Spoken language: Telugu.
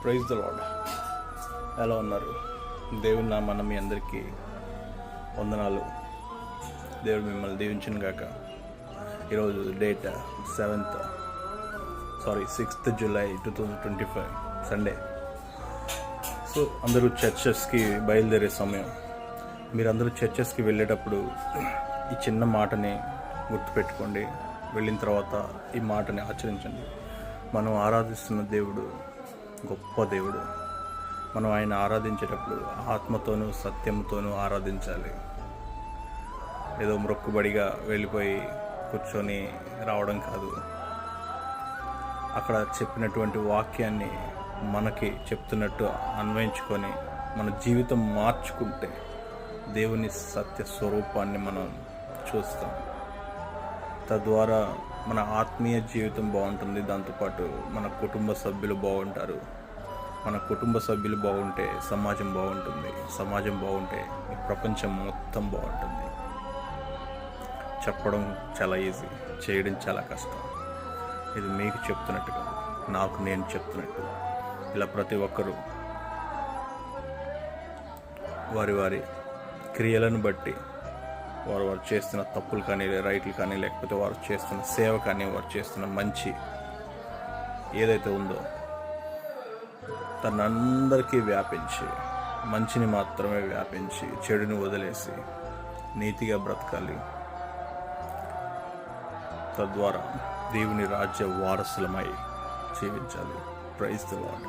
Praise the lord. ఎలా ఉన్నారు? దేవుని నామమున మీ అందరికీ వందనాలు. దేవుడు మిమ్మల్ని దీవించును గాక. ఈరోజు date 6th July 2025 Sunday. So అందరూ చర్చెస్కి బయలుదేరే సమయం. మీరందరూ చర్చెస్కి వెళ్ళేటప్పుడు ఈ చిన్న మాటని గుర్తుపెట్టుకోండి. వెళ్ళిన తర్వాత ఈ మాటని ఆచరించండి. మనం ఆరాధిస్తున్న దేవుడు గొప్ప దేవుడు. మనం ఆయన ఆరాధించేటప్పుడు ఆత్మతోనూ సత్యంతోనూ ఆరాధించాలి. ఏదో మొక్కుబడిగా వెళ్ళిపోయి కూర్చొని రావడం కాదు. అక్కడ చెప్పినటువంటి వాక్యాన్ని మనకి చెప్తున్నట్టు అన్వయించుకొని మన జీవితం మార్చుకుంటే దేవుని సత్య స్వరూపాన్ని మనం చూస్తాం. తద్వారా మన ఆత్మీయ జీవితం బాగుంటుంది. దాంతోపాటు మన కుటుంబ సభ్యులు బాగుంటారు. మన కుటుంబ సభ్యులు బాగుంటే సమాజం బాగుంటుంది. సమాజం బాగుంటే ఈ ప్రపంచం మొత్తం బాగుంటుంది. చెప్పడం చాలా ఈజీ, చేయడం చాలా కష్టం. ఇది మీకు చెప్తున్నట్టు కాదు, నాకు నేను చెప్తున్నట్టు. ఇలా ప్రతి ఒక్కరూ వారి వారి క్రియలను బట్టి వారు చేస్తున్న తప్పులు కానీ రైట్లు కానీ, లేకపోతే వారు చేస్తున్న సేవ కానీ, వారు చేస్తున్న మంచి ఏదైతే ఉందో తనందరికీ వ్యాపించి, మంచిని మాత్రమే వ్యాపించి చెడుని వదిలేసి నీతిగా బ్రతకాలి. తద్వారా దేవుని రాజ్య వారసులమై జీవించాలి. Praise the lord.